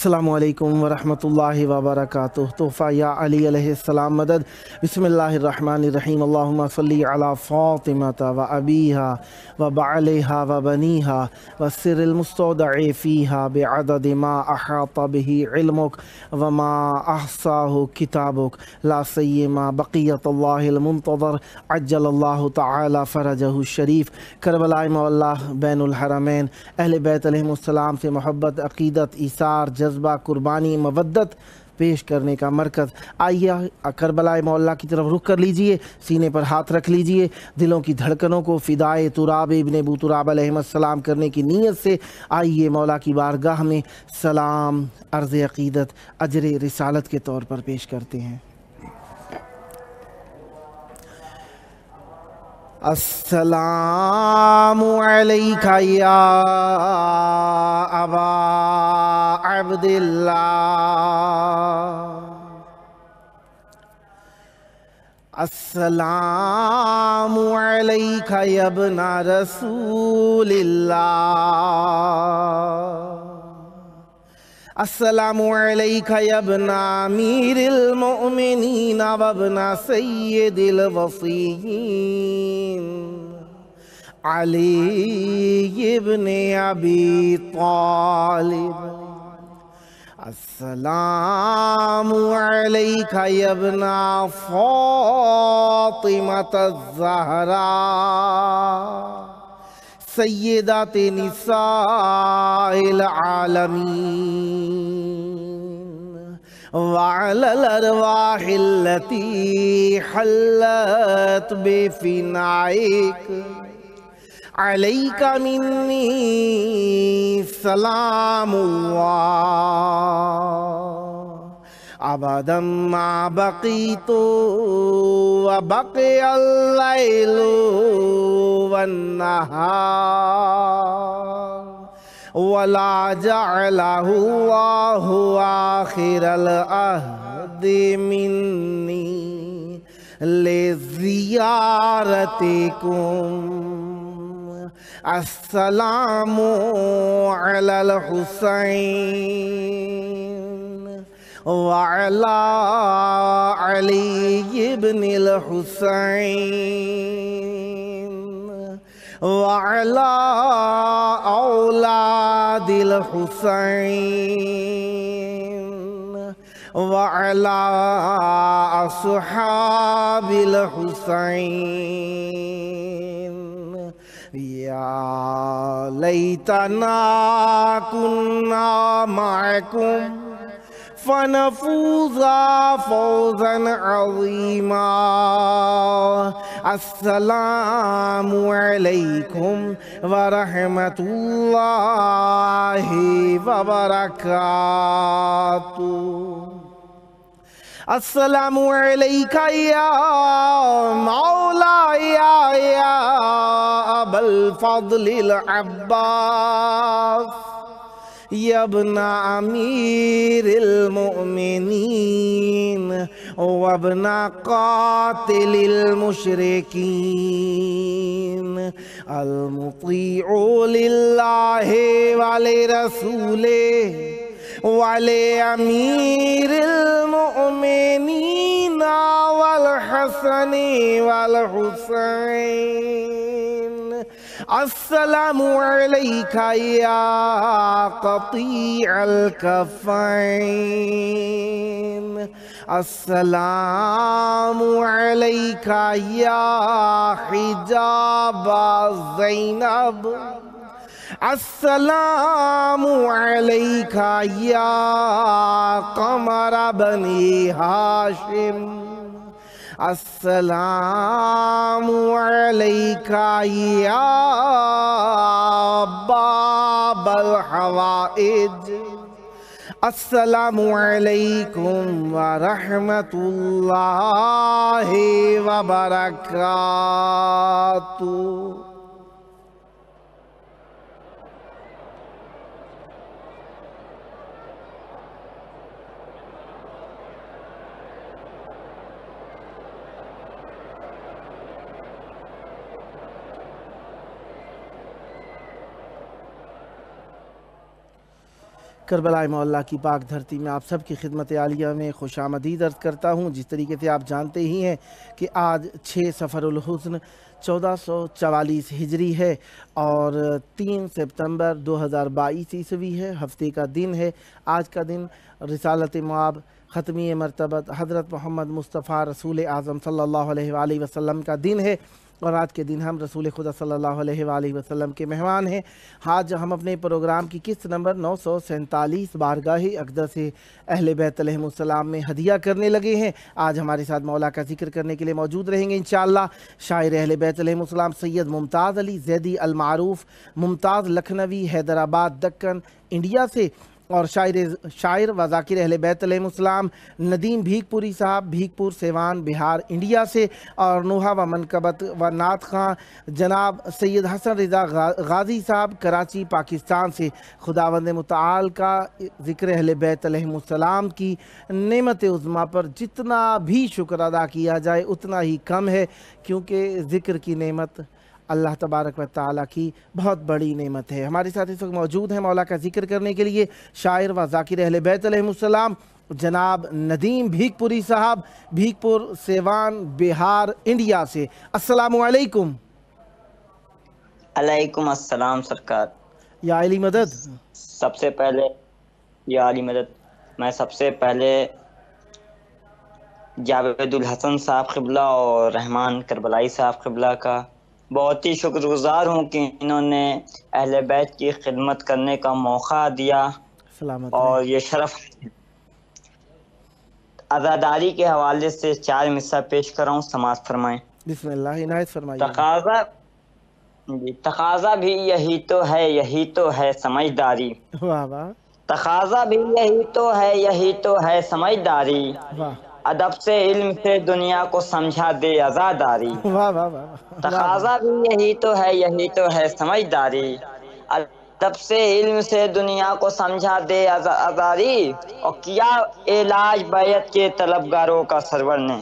السلام علیکم ورحمۃ اللہ وبرکاتہ۔ تحفہ یا علی علیہ السلام مدد۔ بسم اللہ الرحمن الرحیم۔ اللہم صلی علی فاطمہ و ابیہا و بعلہا و بنیہا والسر المستودع فیہا بعدد ما احاط بہ علمک وما احصاہ کتابک لا سیما بقیت اللہ المنتظر عجل اللہ تعالی فرجہ الشریف۔ کربلائے مولا بین الحرمین، اہل بیت علیہ السلام سے محبت، عقیدت، ایثار، جذبہ، قربانی، مودت پیش کرنے کا مرکز۔ آئیے کربلائے مولا کی طرف رخ کر لیجئے، سینے پر ہاتھ رکھ لیجئے، دلوں کی دھڑکنوں کو فدائے تراب ابن ابو تراب علیہ السلام کرنے کی نیت سے آئیے مولا کی بارگاہ میں سلام، عرض عقیدت، اجر رسالت کے طور پر پیش کرتے ہیں۔ السلام علیک یا ابا عبداللہ، السلام علیک یا ابن رسول اللہ، السلام علیک یا ابن امیر المؤمنین و ابن سید الوصیین علی ابن ابی طالب، السلام علیک یا ابن فاطمة الزہراء سیدات نساء العالمین، وعلی الارواح التي حلت بفنائک علیک منی سلام اللہ، ابدا ما بقیت وبقی اللیل والنہار ولا جعلہ اللہ آخر العہد منی لزیارتکم۔ السلام علی الحسین وعلی علی ابن الحسین وعلی اولاد الحسین وعلی اصحاب الحسین۔ یا لیتنا کننا معکم فنفوز فوزا عظیما۔ السلام علیکم ورحمۃ اللہ وبرکاتہ۔ السلام علیک یا مولا یا ابا الفضل العباس یا ابن امیر المؤمنین وابن قاتل المشرکین، المطیع للہ ولرسولہ ولامیر المؤمنین والحسن والحسین۔ السلام علیک یا قطیع الکفین، السلام علیک یا حجاب زینب، السلام علیک یا قمر بنی ہاشم، السلام علیک یا باب الحوائج، السلام علیکم ورحمۃ اللہ وبرکاتہ۔ کربلا معلیٰ کی پاک دھرتی میں آپ سب کی خدمت عالیہ میں خوش آمدید عرض کرتا ہوں۔ جس طریقے سے آپ جانتے ہی ہیں کہ آج 6 صفر الحسن 1444 ہجری ہے اور 3 سپتمبر 2022 عیسوی ہے، ہفتے کا دن ہے۔ آج کا دن رسالت مآب ختمی مرتبت حضرت محمد مصطفیٰ رسول اعظم صلی اللہ علیہ وآلہ وسلم کا دن ہے، اور آج کے دن ہم رسول خدا صلی اللہ علیہ وآلہ وسلم کے مہمان ہیں۔ آج ہم اپنے پروگرام کی قسط نمبر 947 بارگاہ اقدس اہل بیت علیہم السلام میں ہدیہ کرنے لگے ہیں۔ آج ہمارے ساتھ مولا کا ذکر کرنے کے لیے موجود رہیں گے انشاءاللہ شاعر اہل بیت علیہم السلام سید ممتاز علی زیدی المعروف ممتاز لکھنوی حیدرآباد دکن انڈیا سے، اور شاعر و ذاکر اہل بیت علیہم السلام ندیم بھیک پوری صاحب بھیک پور سیوان بہار انڈیا سے، اور نوحہ و منقبت و نعت خواں جناب سید حسن رضا غازی صاحب کراچی پاکستان سے۔ خداوند متعال کا ذکر اہل بیت علیہم السلام کی نعمت عظمیٰ پر جتنا بھی شکر ادا کیا جائے اتنا ہی کم ہے، کیونکہ ذکر کی نعمت اللہ تبارک و تعالیٰ کی بہت بڑی نعمت ہے۔ ہمارے ساتھ اس وقت موجود ہیں مولا کا ذکر کرنے کے لیے شاعر و ذاکر اہل بیت علیہم السلام جناب ندیم بھیک پوری صاحب بھیک پور سیوان بہار انڈیا سے۔ السلام علیکم۔ علیکم السلام سرکار۔ یا علی مدد۔ سب سے پہلے یا علی مدد، میں سب سے پہلے جاوید الحسن صاحب قبلہ اور رحمان کربلائی صاحب قبلہ کا بہت ہی شکر گزار ہوں کہ انہوں نے اہل بیت کی خدمت کرنے کا موقع دیا سلامت اور یہ شرف۔ عزاداری کے حوالے سے 4 مصرع پیش کر رہا ہوں، سماعت فرمائیں۔ بسم اللہ، عنایت فرمائیے۔ تقاضا بھی یہی تو ہے سمجھداری، واہ واہ، تقاضا بھی یہی تو ہے سمجھداری، واہ ادب سے علم سے دنیا کو سمجھا دے عزاداری، واہ واہ واہ، تقاضا بھی یہی تو ہے سمجھداری، ادب سے علم سے دنیا کو سمجھا دے عزاداری، اور کیا علاج بیعت کے طلبگاروں کا سرور نے،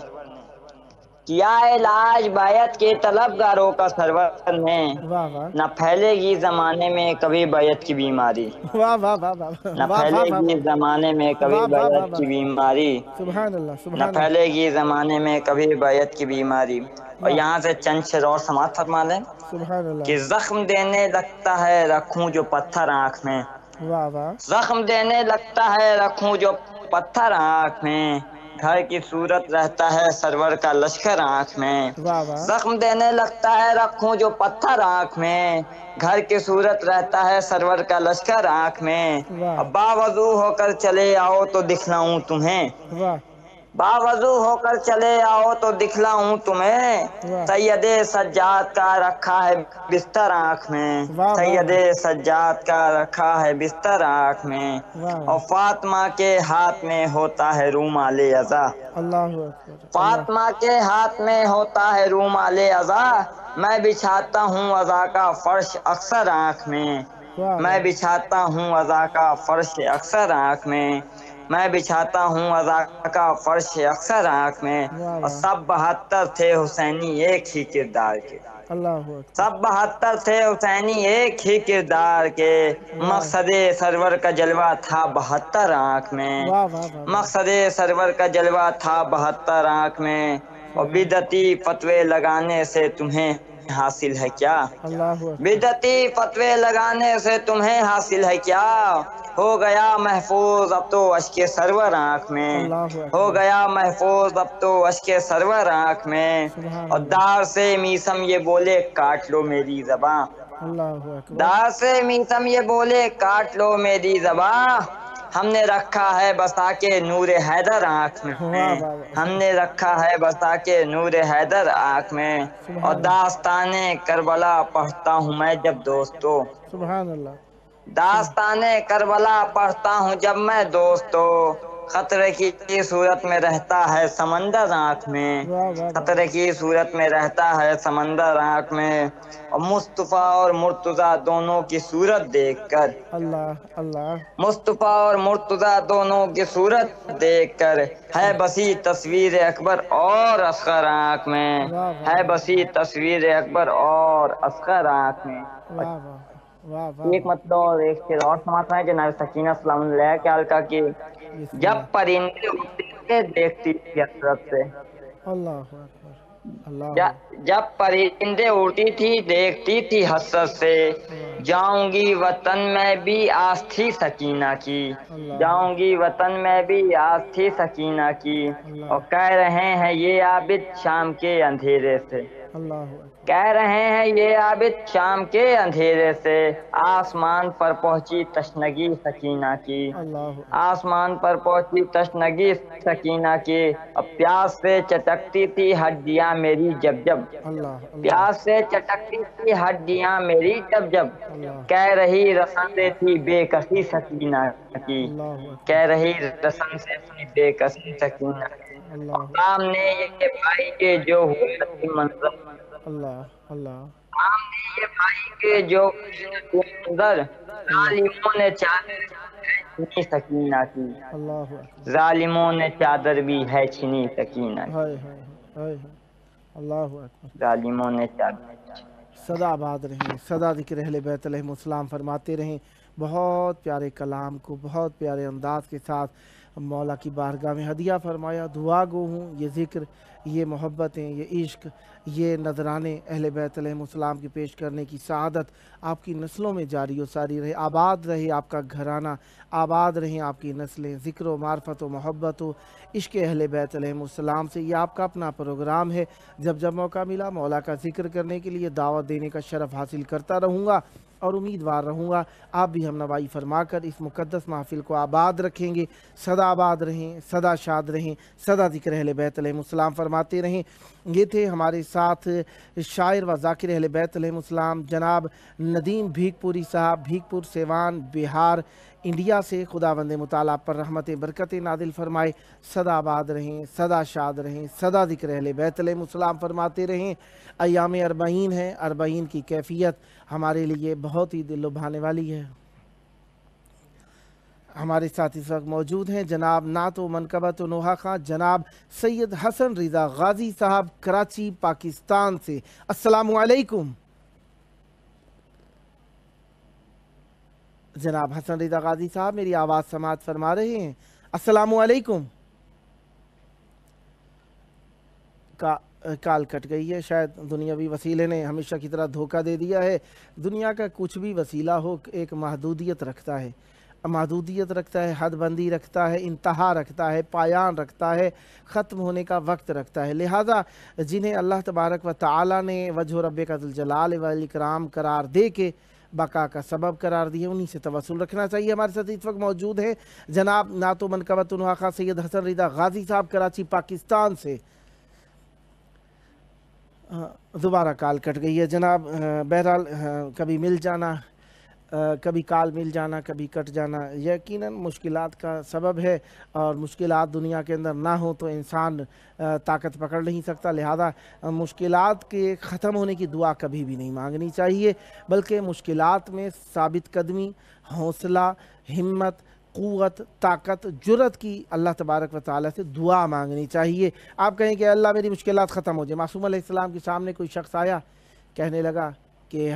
کیا علاج بیعت کے طلبگاروں کا سرور نے، واہ واہ، نہ پھیلے گی زمانے میں کبھی بیعت کی بیماری، واہ واہ واہ واہ، نہ پھیلے گی زمانے میں کبھی بیعت کی بیماری، سبحان اللہ نہ سبحان اللہ، پھیلے گی زمانے میں کبھی بیعت کی بیماری۔ اور یہاں سے چند شعر اور سماعت فرما لیں سبحان اللہ، کہ زخم دینے لگتا ہے رکھوں جو پتھر آنکھ میں، واہ واہ، زخم دینے لگتا ہے رکھوں جو پتھر آنکھ میں، گھر کی صورت رہتا ہے سرور کا لشکر آنکھ میں، واہ واہ، زخم دینے لگتا ہے رکھوں جو پتھر آنکھ میں، گھر کی صورت رہتا ہے سرور کا لشکر آنکھ میں، واہ اور باوضو ہو کر چلے آؤ تو دکھلاؤں تمہیں، واہ باوضو ہو کر چلے آؤ تو دکھلاؤں تمہیں، واہ، سید سجاد کا رکھا ہے بستر آنکھ میں، واہ سید واہ، سجاد کا رکھا ہے بستر آنکھ میں، واہ اور فاطمہ کے ہاتھ میں ہوتا ہے رومال عزا، اللہ اکبر، فاطمہ کے ہاتھ میں ہوتا ہے رومال عزا، میں بچھاتا ہوں عزا کا فرش اکثر آنکھ میں، واہ میں بچھاتا ہوں عزا کا فرش اکثر آنکھ میں، میں بچھاتا ہوں عزا کا فرش اکثر آنکھ میں، واہ اور سب 72 تھے حسینی ایک ہی کردار کے، اللہ اکبر، سب 72 تھے حسینی ایک ہی کردار کے، مقصد سرور کا جلوہ تھا 72 آنکھ میں، واہ واہ واہ، مقصد سرور کا جلوہ تھا 72 آنکھ میں، اور بدعتی فتوے لگانے سے تمہیں حاصل ہے کیا، اللہ اکبر، بدعتی فتوے لگانے سے تمہیں حاصل ہے کیا، ہو گیا محفوظ اب تو اشک سرور آنکھ میں، اللہ اکبر، ہو گیا محفوظ اب تو اشک سرور آنکھ میں، سبحان اور اللہ، دار سے میسم یہ بولے کاٹ لو میری زباں، اللہ اکبر، دار سے میسم یہ بولے کاٹ لو میری زباں، ہم نے رکھا ہے بسا کے نور حیدر آنکھ میں، واہ واہ واہ، ہم نے رکھا ہے بسا کے نور حیدر آنکھ میں، اور سبحان اللہ، داستان کربلا پڑھتا ہوں میں جب دوستو، سبحان اللہ، داستان کربلا پڑھتا ہوں جب میں دوستو، خطرے کی صورت میں رہتا ہے سمندر آنکھ میں، واہ واہ واہ، خطرے کی صورت میں رہتا ہے سمندر آنکھ میں، اور مصطفیٰ اور مرتضیٰ دونوں کی صورت دیکھ کر، اللہ اللہ، مصطفیٰ اور مرتضیٰ دونوں کی صورت دیکھ کر، ہے بسی تصویر اکبر اور اصغر آنکھ میں، واہ واہ ہے واہ، بسی تصویر اکبر اور اصغر آنکھ میں، واہ واہ، واہ واہ ایک مطلب اور ایک شعر اور سماتا ہے جناب سکینہ سلام اللہ کے حلقہ کی، بسم جب اللہ پرندے اڑتے تھے دیکھتی تھی حسرت سے، اللہ اکبر اللہ جب پرندے اڑتی تھی دیکھتی تھی حسرت سے، جاؤں گی وطن میں بھی آس تھی سکینہ کی، اللہ جاؤں گی وطن میں بھی آس تھی سکینہ کی، اللہ اور کہہ رہے ہیں یہ عابد شام کے اندھیرے سے، اللہ اکبر کہہ رہے ہیں یہ عابد شام کے اندھیرے سے، آسمان پر پہنچی تشنگی سکینہ کی، اللہ اکبر آسمان پر پہنچی تشنگی سکینہ کی، اور پیاس سے چٹکتی تھی ہڈیاں میری جب جب، اللہ اللہ پیاس سے چٹکتی تھی ہڈیاں میری جب جب، اللہ کہہ رہی رسن سے تھی بے کسی سکینہ کی، اللہ اکبر کہہ رہی رسن سے تھی بے کسی سکینہ کی، اور اللہ سامنے یہ بھائی کے جو ہوئے عظیم منظر، اللہ اللہ سامنے یہ بھائی کے جو منظر، اللہ ظالموں نے چادر چھنی سکینہ کی، اللہ اکبر ظالموں نے چادر بھی ہے چھنی سکینہ کی، ہائے ہائے ہائے ہائے اللہ اکبر ظالموں نے چادر، صدا آباد رہیں، صدا ذکر اہل بیت علیہ السلام فرماتے رہیں۔ بہت پیارے کلام کو بہت پیارے انداز کے ساتھ مولا کی بارگاہ میں ہدیہ فرمایا۔ دعا گو ہوں یہ ذکر، یہ محبتیں، یہ عشق، یہ نذرانے اہل بیت علیہ السلام کی پیش کرنے کی سعادت آپ کی نسلوں میں جاری و ساری رہے، آباد رہے آپ کا گھرانہ، آباد رہیں آپ کی نسلیں، ذکر و معرفت و محبت و عشق اہل بیت علیہ السلام سے۔ یہ آپ کا اپنا پروگرام ہے، جب جب موقع ملا مولا کا ذکر کرنے کے لیے دعوت دینے کا شرف حاصل کرتا رہوں گا اور امیدوار رہوں گا آپ بھی ہم نوائی فرما کر اس مقدس محفل کو آباد رکھیں گے۔ صدا آباد رہیں، صدا شاد رہیں، صدا ذکر اہل بیت علیہ السلام فرماتے رہیں۔ یہ تھے ہمارے ساتھ شاعر و ذاکر اہل بیت علیہ السلام جناب ندیم بھیک پوری صاحب، بھیک پور سیوان بہار انڈیا سے۔ خداوند متعال آپ پر رحمت برکت نازل فرمائے، صدا آباد رہیں، صدا شاد رہیں، صدا ذکر اہل بیت علیہ السلام فرماتے رہیں۔ ایام اربعین ہے، اربعین کی کیفیت ہمارے لیے بہت ہی دل لبھانے والی ہے۔ ہمارے ساتھ اس وقت موجود ہیں جناب نعت و منقبت و نوحہ خواں جناب سید حسن رضا غازی صاحب کراچی پاکستان سے۔ السلام علیکم جناب حسن رضا غازی صاحب، میری آواز سماعت فرما رہے ہیں؟ السلام علیکم۔ کال کٹ گئی ہے، شاید دنیاوی وسیلے نے ہمیشہ کی طرح دھوکہ دے دیا ہے۔ دنیا کا کچھ بھی وسیلہ ہو ایک محدودیت رکھتا ہے، محدودیت رکھتا ہے، حد بندی رکھتا ہے، انتہا رکھتا ہے، پایان رکھتا ہے، ختم ہونے کا وقت رکھتا ہے۔ لہٰذا جنہیں اللہ تبارک و تعالی نے وجہ ربک ذوالجلال والاکرام قرار دے کے بقا کا سبب قرار دیا، انہی سے توسل رکھنا چاہیے۔ ہمارے ساتھ اس وقت موجود ہیں جناب نعت و منقبت و نوحہ خواں سید حسن رضا غازی صاحب کراچی پاکستان سے۔ دوبارہ کال کٹ گئی ہے جناب، بہرحال کبھی مل جانا، کبھی کال مل جانا، کبھی کٹ جانا یقیناً مشکلات کا سبب ہے، اور مشکلات دنیا کے اندر نہ ہو تو انسان طاقت پکڑ نہیں سکتا۔ لہذا مشکلات کے ختم ہونے کی دعا کبھی بھی نہیں مانگنی چاہیے، بلکہ مشکلات میں ثابت قدمی، حوصلہ، ہمت، قوت، طاقت، جرت کی اللہ تبارک و تعالیٰ سے دعا مانگنی چاہیے۔ آپ کہیں کہ اللہ میری مشکلات ختم ہو جائے۔ معصوم علیہ السلام کے سامنے کوئی شخص آیا، کہنے لگا کہ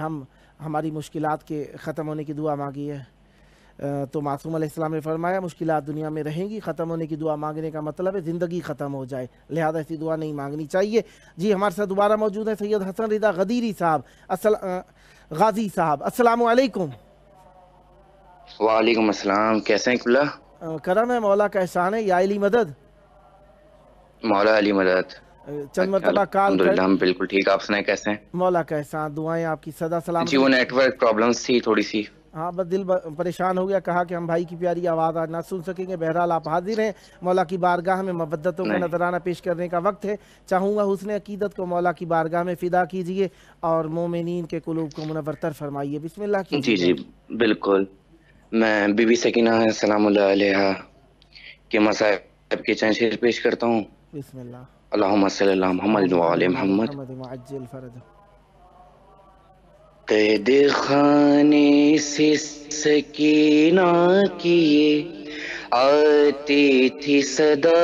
ہماری مشکلات کے ختم ہونے کی دعا مانگی ہے، تو معصوم علیہ السلام نے فرمایا مشکلات دنیا میں رہیں گی، ختم ہونے کی دعا مانگنے کا مطلب ہے زندگی ختم ہو جائے، لہذا ایسی دعا نہیں مانگنی چاہیے۔ جی ہمارے ساتھ دوبارہ موجود ہیں سید حسن رضا غدیری صاحب غازی صاحب۔ السلام علیکم۔ وعلیکم السلام، کیسے ہیں قبلہ؟ کرم ہے، مولا کا احسان ہے، یا علی مدد، مولا علی مدد۔ چند مرتبہ کال الحمدللہ ہم بالکل ٹھیک، آپ سنائیں کیسے ہیں؟ مولا کا احسان، دعائیں آپ کی صدا سلامت۔ جی وہ نیٹ ورک پرابلمز تھی تھوڑی سی۔ ہاں بس دل پریشان ہو گیا، کہا کہ ہم بھائی کی پیاری آواز آج نہ سن سکیں گے۔ بہرحال آپ حاضر ہیں، مولا کی بارگاہ میں مودتوں کا نذرانہ پیش کرنے کا وقت ہے۔ چاہوں گا حسن عقیدت کو مولا کی بارگاہ میں فدا کیجئے اور مومنین کے قلوب کو منور تر فرمائیے۔ بسم اللہ کیجئے۔ جی بالکل، میں بی بی سکینہ سلام اللہ علیہا کے مصائب کے چند شعر پیش کرتا ہوں۔ بسم اللہ۔ اللہم صلی اللہ محمد وعلی محمد۔ معجل فرج۔ قید خانے سے سکینہ کی یہ آتی تھی صدا،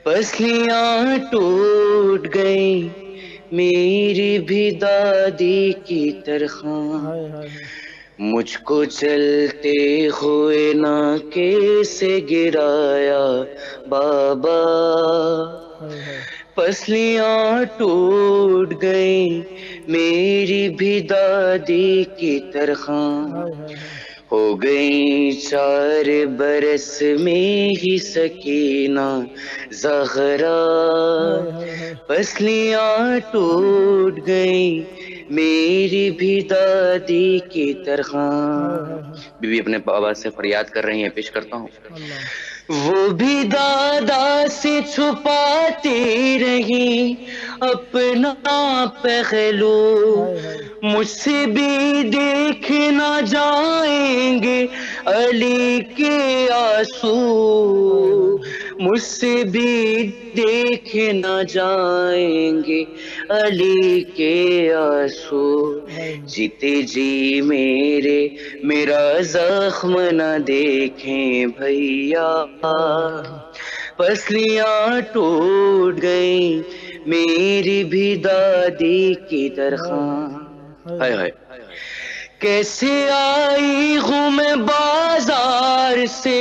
پسلیاں ٹوٹ گئیں میری بھی دادی کی طرح مجھ کو چلتے ہوئے نہ کیسے گرایا بابا، پسلیاں ٹوٹ گئیں میری بھی دادی کی طرح، ہو گئیں 4 برس میں ہی سکینہ زہرا، پسلیاں ٹوٹ گئیں میری بھی دادی کی طرح۔ بی بی اپنے بابا سے فریاد کر رہی ہیں، پیش کرتا ہوں۔ وہ بھی دادا سے چھپاتی رہی اپنا پہلو، مجھ سے بھی دیکھ نہ جائیں گے علی کے آنسو، مجھ سے بھی دیکھ نہ جائیں گے علی کے آنسو، جیتے جی میرا زخم نہ دیکھیں بھیا، پسلیاں ٹوٹ گئیں میری بھی دادی کی طرح۔ ہائے ہائے، کیسے آئی ہوں میں بازار سے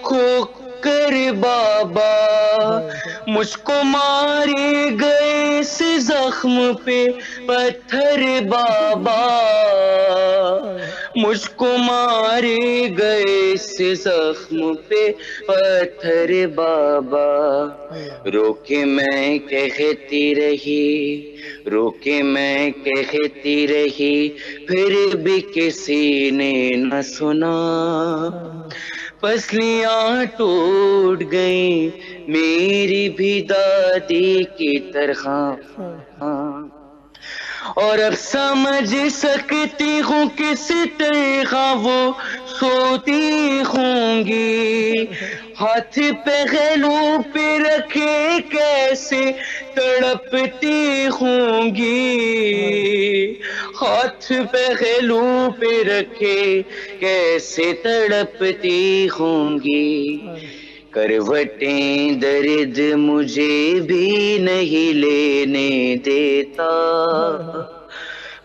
ہو کر بابا، مجھ کو مارے گئے سے زخم پہ پتھر بابا، مجھ کو مارے گئے سے زخم پہ پتھر بابا، رو کے میں کہتی رہی، رو کے میں کہتی رہی، پھر بھی کسی نے نہ سنا، پسلیاں ٹوٹ گئیں میری بھی دادی کی طرح، اور اب سمجھ سکتی ہوں کس طرح وہ سوتی ہوں گی، ہاتھ پہلو پہ رکھے کیسے تڑپتی ہوں گی، ہاتھ پہلو پہ رکھے کیسے تڑپتی ہوں گی، کروٹیں درد مجھے بھی نہیں لینے دیتا،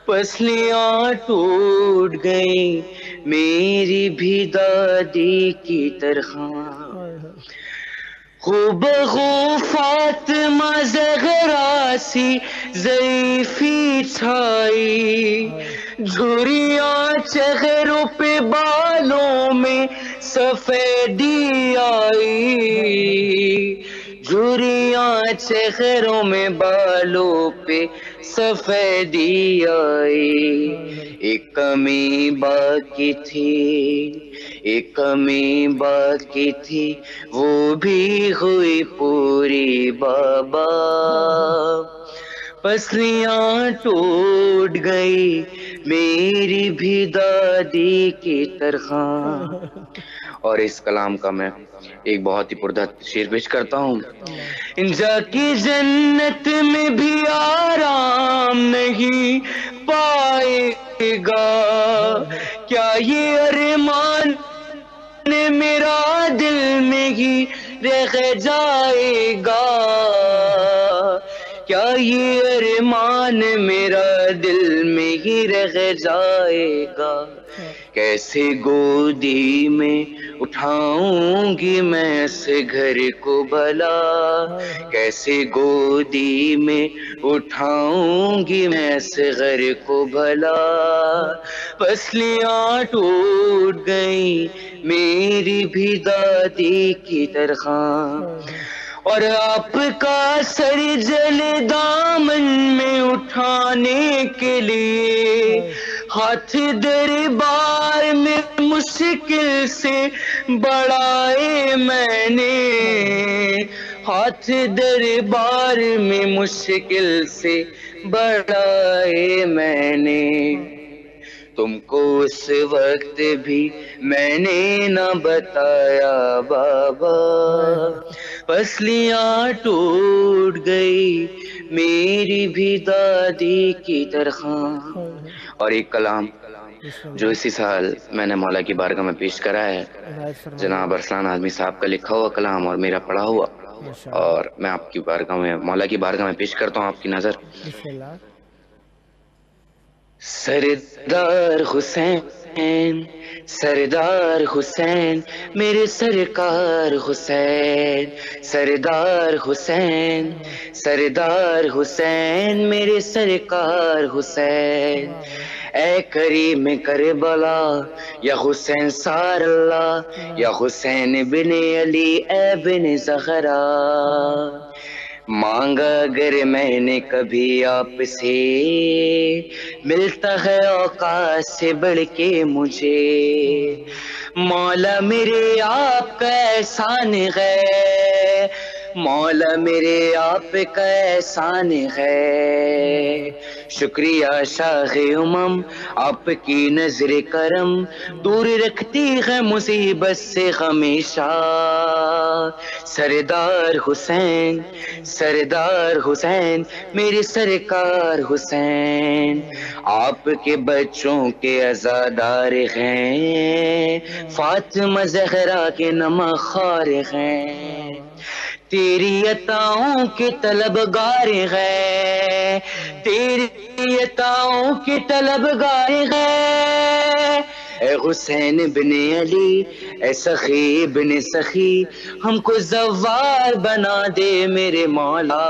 پسلیاں ٹوٹ گئیں میری بھی دادی کی طرح، بہو فاطمہ زہرا سی ضعیفی چھائی، جھریاں چہروں پہ بالوں میں سفیدی آئی، جھریاں چہروں میں بالوں پہ سفیدی آئی، ایک کمی باقی تھی، ایک کمی باقی تھی وہ بھی ہوئی پوری بابا، پسلیاں ٹوٹ گئی میری بھی دادی کی طرح۔ اور اس کلام کا میں ایک بہت ہی پردرد شعر پیش کرتا ہوں۔ جا کی جنت میں بھی آرام نہیں پائے گا، کیا یہ ارمان میرا دل میں ہی رہ جائے گا، کیا یہ ارمان میرا دل میں ہی رہ جائے گا، کیسے گودی میں اٹھاؤں گی میں اس گھر کو بھلا، کیسے گودی میں اٹھاؤں گی میں اس گھر کو بھلا، پسلیاں ٹوٹ گئیں میری بھی دادی کی طرح، اور آپ کا سر جلے دامن میں اٹھانے کے لیے ہاتھ دربار میں مشکل سے بڑھائے میں نے، ہاتھ دربار میں مشکل سے بڑھائے میں نے، تم کو اس وقت بھی میں نے نہ بتایا بابا، پسلیاں ٹوٹ گئی میری بھی دادی کی طرح۔ اور ایک کلام جو اسی سال میں نے مولا کی بارگاہ میں پیش کرا ہے، جناب ارسلان اعظمی صاحب کا لکھا ہوا کلام اور میرا پڑھا ہوا۔ اور میں آپ کی بارگاہ میں، مولا کی بارگاہ میں پیش کرتا ہوں آپ کی نظر. بسم اللہ. سردار حسین، سردار حسین، میرے سرکار حسین، سردار حسین، سردار حسین، میرے سرکار حسین. اے کریم کربلا یا حسین سار اللہ، یا حسین بن علی اے بن زہرا. مانگا اگر میں نے کبھی آپ سے، ملتا ہے اوقات سے بڑھ کے مجھے. مولا میرے آپ کا احسان ہے، مولا میرے آپ کا احسان ہے. شکریہ شاہ امم، آپ کی نظر کرم دور رکھتی ہے مصیبت سے ہمیشہ. سردار حسین، سردار حسین، میرے سرکار حسین. آپ کے بچوں کے عزادار ہیں، فاطمہ زہرا کے نمخار ہیں. تیری عطاؤں کے طلبگار ہیں، تیری عطاؤں کے طلبگار ہیں. اے حسین بن علی، اے سخی بن سخی، ہم کو زوار بنا دے میرے مولا.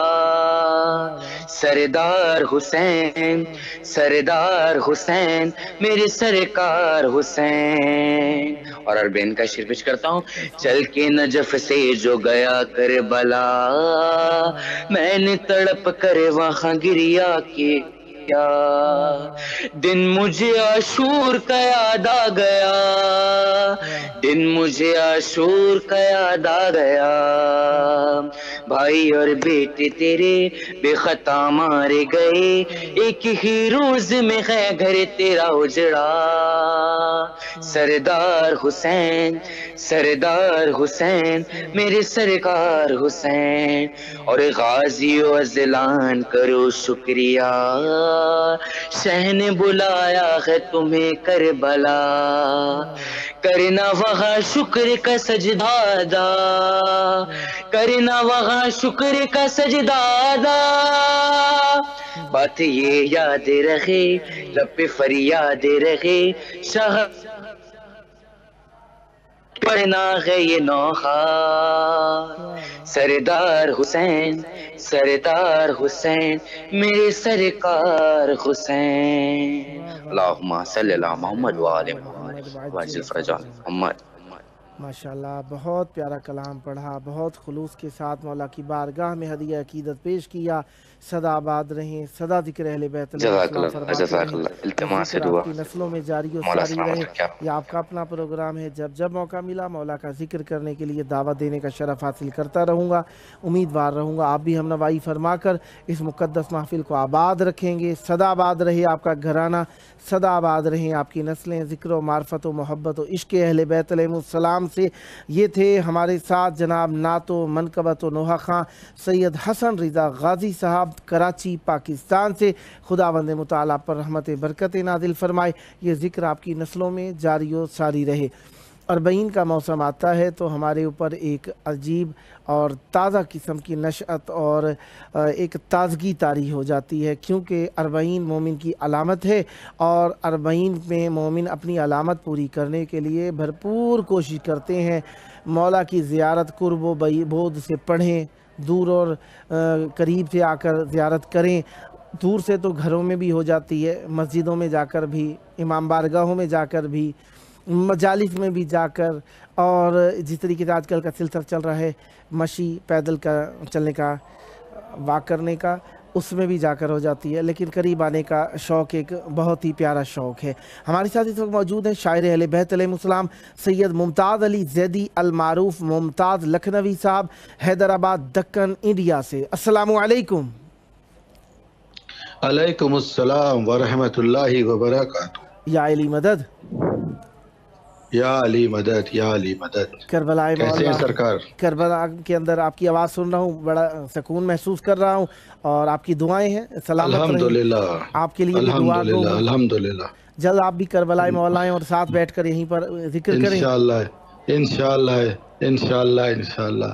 سردار حسین، سردار حسین، میرے سرکار حسین. اور عربین کا شعر پیش کرتا ہوں. چل کے نجف سے جو گیا کربلا، میں نے تڑپ کر وہاں گریا کیا. دن مجھے عاشور کا یاد آ گیا، دن مجھے عاشور کا یاد آ گیا. بھائی اور بیٹے تیرے بے خطا مارے گئے، ایک ہی روز میں ہے گھر تیرا اجڑا. سردار حسین، سردار حسین، میرے سرکار حسین. اور غازیوں اذلان کرو شکریہ، شہ نے بلایا ہے تمہیں کربلا. کرنا وہاں شکر کا سجدہ ادا، کرنا وہاں شکر کا سجدہ ادا. بات یہ یاد رہے، لب پہ فریاد رہے، شاہ پڑھنا ہے یہ نوحہ. سردار حسین، سردار حسین، میرے سرکار حسین. اللہم صلی اللہ محمد وآل محمد وعجل فرجان محمد. ماشاءاللہ، بہت پیارا کلام پڑھا، بہت خلوص کے ساتھ مولا کی بارگاہ میں ہدیہ عقیدت پیش کیا. سدا آباد رہیں، سدا ذکر اہل بیت علیہ السلام فرماتے جزاک رہیں. اللہ. التماس ذکر دعا آپ کی نسلوں میں جاری و مولا ساری سلامت رہے. رکھے. یہ آپ کا اپنا پروگرام ہے، جب جب موقع ملا مولا کا ذکر کرنے کے لیے دعوت دینے کا شرف حاصل کرتا رہوں گا. امیدوار رہوں گا آپ بھی ہم نوائی فرما کر اس مقدس محفل کو آباد رکھیں گے. سدا آباد رہے آپ کا گھرانہ، سدا آباد رہیں آپ کی نسلیں. ذکر و معرفت و محبت و عشق اہل بیت علیہ السلام سے. یہ تھے ہمارے ساتھ جناب نعت و منقبت و نوحہ خواں سید حسن رضا غازی صاحب کراچی پاکستان سے. خداوند متعالی پر رحمت برکت نازل فرمائے. یہ ذکر آپ کی نسلوں میں جاری و ساری رہے. اربعین کا موسم آتا ہے تو ہمارے اوپر ایک عجیب اور تازہ قسم کی نشأت اور ایک تازگی طاری ہو جاتی ہے، کیونکہ اربعین مومن کی علامت ہے. اور اربعین میں مومن اپنی علامت پوری کرنے کے لیے بھرپور کوشش کرتے ہیں. مولا کی زیارت قرب و بعد سے پڑھیں، دور اور قریب سے آ کر زیارت کریں. دور سے تو گھروں میں بھی ہو جاتی ہے، مسجدوں میں جا کر بھی، امام بارگاہوں میں جا کر بھی، مجالس میں بھی جا کر، اور جس طریقے سے آج کل کا سلسلہ چل رہا ہے مشی پیدل کا چلنے کا، واک کرنے کا، اس میں بھی جا کر ہو جاتی ہے. لیکن قریب آنے کا شوق ایک بہت ہی پیارا شوق ہے. ہمارے ساتھ اس وقت موجود ہیں شاعر اہل بیت علیہ السلام سید ممتاز علی زیدی المعروف ممتاز لکھنوی صاحب، حیدرآباد دکن انڈیا سے. السلام علیکم. علیکم السلام ورحمۃ اللہ وبرکاتہ. یا علی مدد، یا علی مدد، یا علی مدد. کربلا کیسے ہیں سرکار؟ کربلا کے اندر آپ کی آواز سن رہا ہوں، بڑا سکون محسوس کر رہا ہوں، اور آپ کی دعائیں ہیں. سلامت رہیں. الحمدللہ، آپ کے لیے بھی دعا گو. الحمدللہ، الحمدللہ. جلد آپ بھی کربلا مولا ہیں اور ساتھ بیٹھ کر یہیں پر ذکر کریں. انشاءاللہ، انشاءاللہ، انشاءاللہ، انشاءاللہ.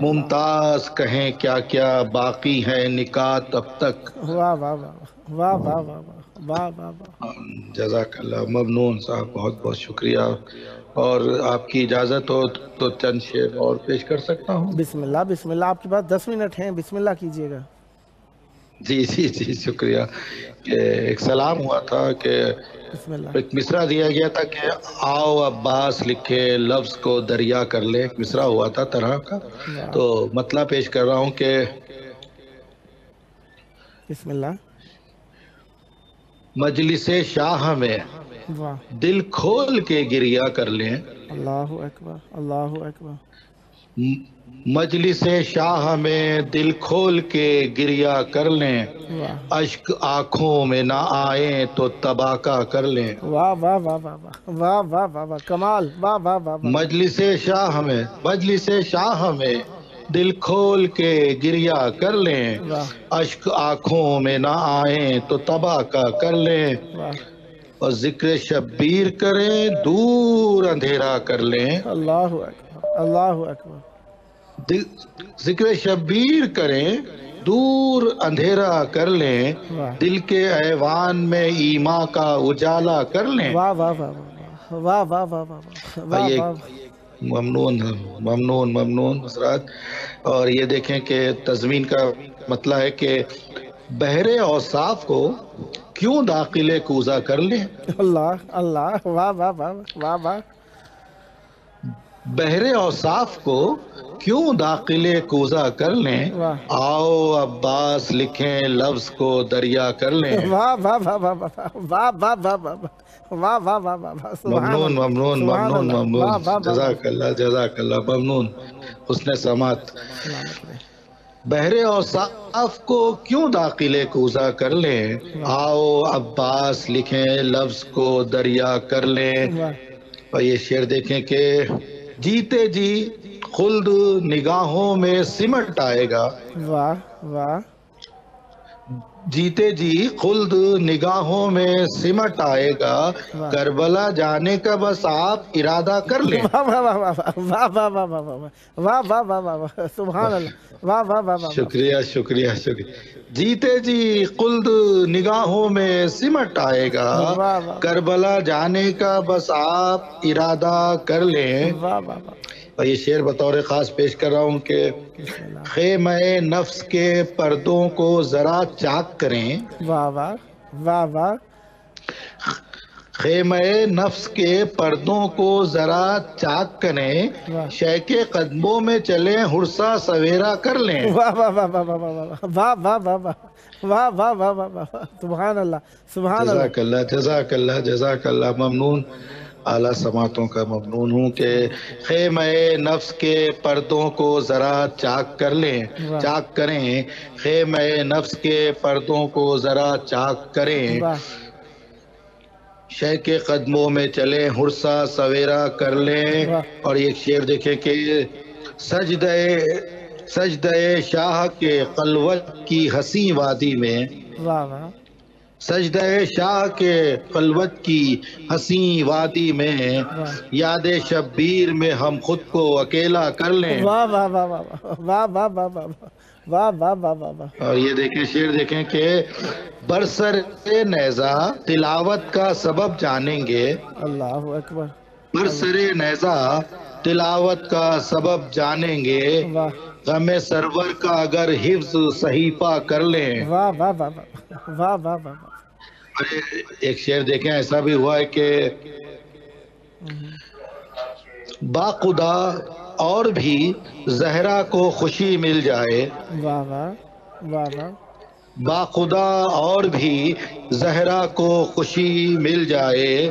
ممتاز کہیں کیا کیا باقی ہے نکات اب تک. واہ واہ واہ واہ واہ واہ واہ واہ واہ. جزاک اللہ. ممنون صاحب، بہت بہت شکریہ. اور آپ کی اجازت ہو تو چند شعر اور پیش کر سکتا ہوں؟ بسم اللہ بسم اللہ. آپ کے پاس 10 منٹ ہیں، بسم اللہ کیجئے گا. جی جی جی شکریہ. کہ ایک سلام ہوا تھا کہ بسم اللہ. ایک مصرع دیا گیا تھا کہ آؤ عباس لکھے لفظ کو دریا کر لے. ایک مصرع ہوا تھا طرح کا، تو مطلب پیش کر رہا ہوں کہ بسم اللہ. مجلس شاہ میں واہ. دل کھول کے گریا کر لیں. اللہ اکبر اللہ اکبر. مجلس شاہ میں دل کھول کے گریا کر لیں. واہ اشک آنکھوں میں نہ آئیں تو تباکہ کر لیں. واہ واہ واہ واہ واہ واہ واہ واہ. کمال. واہ واہ واہ واہ. مجلس شاہ میں دل کھول کے گریا کر لیں. واہ اشک آنکھوں میں نہ آئیں تو تباکہ کر لیں. واہ. اور ذکر شبیر کریں دور اندھیرا کر لیں. اللہ اکبر اللہ اکبر. ذکر شبیر کریں دور اندھیرا کر لیں. واہ دل کے ایوان میں ایما کا اجالا کر لیں. واہ واہ واہ واہ واہ واہ واہ واہ واہ یہ واہ. ممنون ممنون ممنون حضرات. اور یہ دیکھیں کہ تضمین کا مطلب ہے کہ بحر اوصاف کو کیوں داخل کوزہ کر لیں. اللہ اللہ. واہ واہ واہ واہ واہ. بحر اوصاف کو کیوں داخل کوزہ کر لیں. واہ. آؤ عباس لکھیں لفظ کو دریا کر لیں. واہ واہ واہ واہ واہ واہ واہ واہ واہ واہ واہ واہ واہ. سبحان ممنون اللہ. ممنون سبحان ممنون اللہ. ممنون. واہ واہ واہ. جزاک اللہ جزاک اللہ. ممنون. حسن سماعت. سلامت رہے. بحر اوصاف کو کیوں داخل کوزہ کر لیں. آؤ عباس لکھیں لفظ کو دریا کر لیں. واہ اور یہ شعر دیکھیں کہ جیتے جی خلد نگاہوں میں سمٹ آئے گا. واہ واہ. جیتے جی خلد نگاہوں میں سمٹ آئے گا. کربلا جانے کا بس آپ ارادہ کر لیں. واہ واہ واہ واہ واہ واہ واہ واہ واہ واہ واہ واہ. سبحان اللہ. واہ واہ واہ واہ. شکریہ شکریہ شکریہ. جیتے جی خلد نگاہوں میں سمٹ آئے گا. واہ واہ. کربلا جانے کا بس آپ ارادہ کر لیں. واہ واہ واہ. اور یہ شعر بطور خاص پیش کر رہا ہوں کہ بسم اللہ. خیمہ نفس کے پردوں کو ذرا چاک کریں. واہ واہ واہ واہ. خیمہ نفس کے پردوں کو ذرا چاک کریں. واہ. شے کے قدموں میں چلیں ہرسا سویرا کر لیں. واہ واہ واہ واہ واہ واہ واہ واہ واہ واہ واہ واہ واہ واہ. سبحان اللہ سبحان اللہ. جزاک اللہ جزاک اللہ جزاک اللہ. ممنون. اعلیٰ سماعتوں کا ممنون ہوں کہ خیمہ نفس کے پردوں کو ذرا چاک کر لیں. چاک کریں. خیمہ نفس کے پردوں کو ذرا چاک کریں. واہ شے کے قدموں میں چلیں ہرسا سویرا کر لیں. اور ایک شعر دیکھیں کہ سجدہ شاہ کے خلوت کی حسین وادی میں. واہ واہ. سجدہ شاہ کے خلوت کی حسین وادی میں یاد شبیر میں ہم خود کو اکیلا کر لیں. واہ واہ واہ واہ واہ واہ واہ واہ واہ واہ واہ واہ واہ. اور یہ دیکھیں شعر دیکھیں کہ برسر نیزہ تلاوت کا سبب جانیں گے. اللہ اکبر. برسر نیزہ تلاوت کا سبب جانیں گے. واہ غم سرور کا اگر حفظ صحیفہ کر لیں. واہ واہ واہ واہ واہ واہ. ایک شعر دیکھیں ایسا بھی ہوا ہے کہ با خدا اور بھی زہرا کو خوشی مل جائے. واہ واہ واہ واہ. با خدا اور بھی زہرا کو خوشی مل جائے.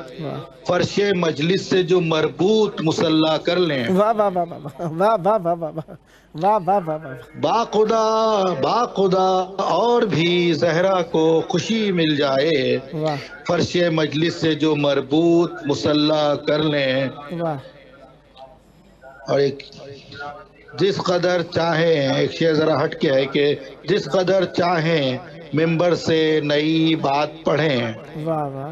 فرش مجلس سے جو مربوط مسلح کر لیں. واہ واہ واہ واہ واہ واہ واہ واہ واہ واہ واہ. با خدا اور بھی زہرا کو خوشی مل جائے. واہ فرش مجلس سے جو مربوط مسلح کر لیں. واہ. اور ایک جس قدر چاہیں، ایک شعر ذرا ہٹ کے ہے کہ جس قدر چاہیں ممبر سے نئی بات پڑھیں. واہ واہ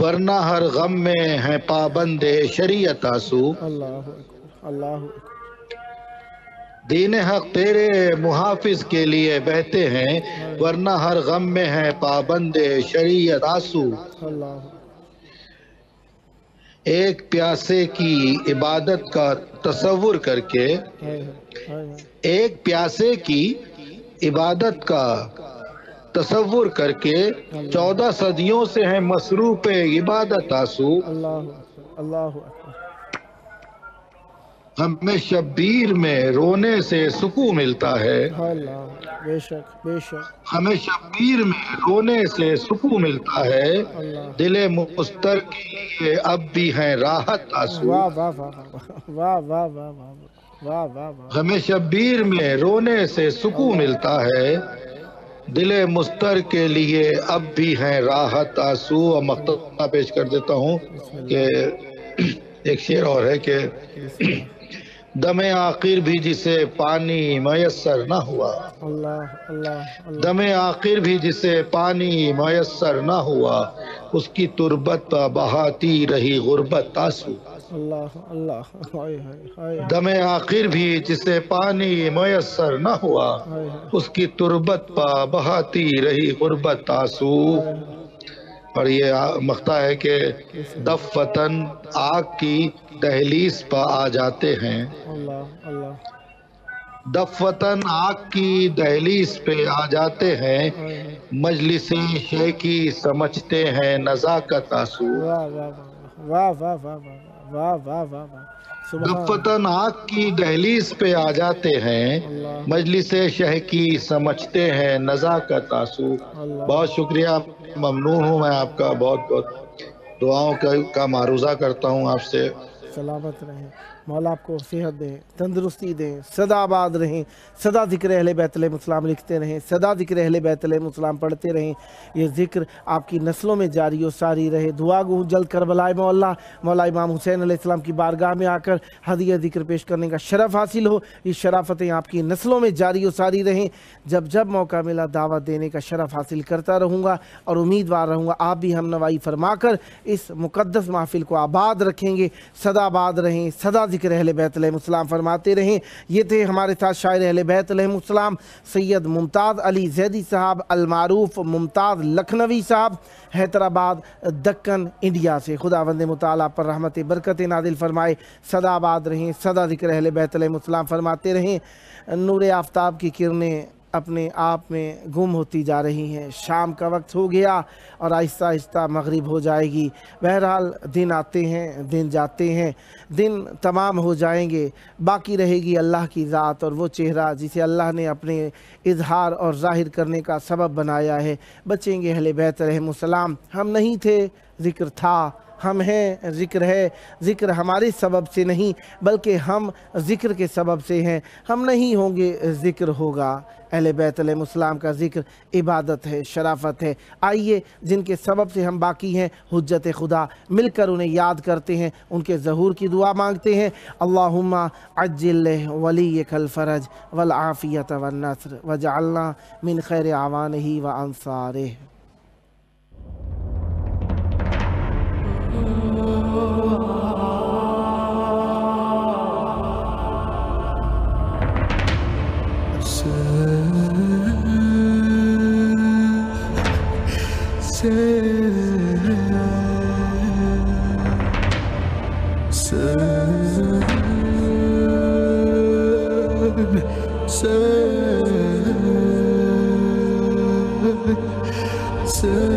ورنہ ہر غم میں ہیں پابند شریعت آسو. اللہ اکبر اللہ اکبر. دین حق تیرے محافظ کے لیے بہتے ہیں ورنہ ہر غم میں ہیں پابند شریعت آسو. اللہ ایک پیاسے کی عبادت کا تصور کر کے ایک پیاسے کی عبادت کا تصور کر کے 14 صدیوں سے ہیں مصروف عبادت آسو. اللہ اکبر اللہ اکبر. ہمیں شبیر میں رونے سے سکون ملتا ہے. اللہ بے شک بے شک. ہمیں شبیر میں رونے سے سکون ملتا ہے. اللہ دل مستر کے لیے اب بھی ہیں راحت آسو. واہ واہ واہ واہ واہ واہ واہ واہ واہ واہ. ہمیں شبیر میں رونے سے سکون ملتا ہے. دل مستر کے لیے اب بھی ہیں راحت آسو. اور مقطع پیش کر دیتا ہوں کہ ایک شعر اور ہے کہ دم آخر بھی جسے پانی میسر نہ ہوا. اللہ اللہ اللہ. دم آخر بھی جسے پانی میسر نہ ہوا اس کی تربت پہ بہاتی رہی غربت آنسو. اللہ اللہ. ہائے ہائے ہائے دم آخر بھی جسے پانی میسر نہ ہوا ہائے. اس کی تربت پہ بہاتی رہی غربت آنسو. اور یہ مقطع ہے کہ دف وطن آگ کی دہلیز پہ آ جاتے ہیں. اللہ اللہ. دف وطن آگ کی دہلیز پہ آ جاتے ہیں مجلس شیخی سمجھتے ہیں نزاکت آنسو. واہ واہ واہ واہ واہ واہ واہ واہ واہ. دف وطن آگ کی دہلیز پہ آ جاتے ہیں مجلس شیخی سمجھتے ہیں نزاکت آنسو. بہت شکریہ. ممنون ہوں میں آپ کا. بہت بہت دعاؤں کا معروضہ کرتا ہوں آپ سے. سلامت رہیں. مولا آپ کو صحت دیں تندرستی دیں. صدا آباد رہیں. صدا ذکر اہل بیت علیہ السلام لکھتے رہیں. صدا ذکر اہل بیت علیہ السلام پڑھتے رہیں. یہ ذکر آپ کی نسلوں میں جاری و ساری رہے. دعا گو جلد کربلائے مولا مولا امام حسین علیہ السلام کی بارگاہ میں آ کر ہدیہ ذکر پیش کرنے کا شرف حاصل ہو. یہ شرافتیں آپ کی نسلوں میں جاری و ساری رہیں. جب جب موقع ملا دعوت دینے کا شرف حاصل کرتا رہوں گا اور امیدوار رہوں گا آپ بھی ہم نوائی فرما کر اس مقدس محفل کو آباد رکھیں گے. صدا آباد رہیں. صدا ذکر اہل بیت علیہ السلام فرماتے رہیں. یہ تھے ہمارے ساتھ شاعر اہل بیت علیہ السلام سید ممتاز علی زیدی صاحب المعروف ممتاز لکھنوی صاحب حیدرآباد دکن انڈیا سے. خداوند متعالی پر رحمت برکت نازل فرمائے. صدا آباد رہیں. صدا ذکر اہل بیت علیہ السلام فرماتے رہیں. نور آفتاب کی کرنیں اپنے آپ میں گم ہوتی جا رہی ہیں. شام کا وقت ہو گیا اور آہستہ آہستہ مغرب ہو جائے گی. بہرحال دن آتے ہیں دن جاتے ہیں. دن تمام ہو جائیں گے. باقی رہے گی اللہ کی ذات اور وہ چہرہ جسے اللہ نے اپنے اظہار اور ظاہر کرنے کا سبب بنایا ہے. بچیں گے اہل بیت علیہ السلام. ہم نہیں تھے ذکر تھا. ہم ہیں ذکر ہے. ذکر ہمارے سبب سے نہیں بلکہ ہم ذکر کے سبب سے ہیں. ہم نہیں ہوں گے ذکر ہوگا. اہل بیت علیہ السلام کا ذکر عبادت ہے شرافت ہے. آئیے جن کے سبب سے ہم باقی ہیں حجت خدا مل کر انہیں یاد کرتے ہیں. ان کے ظہور کی دعا مانگتے ہیں. اللہم عجل ولیک الفرج والعافیت والنصر وجعلنا من خیر اعوانہ وانصارہ. Sir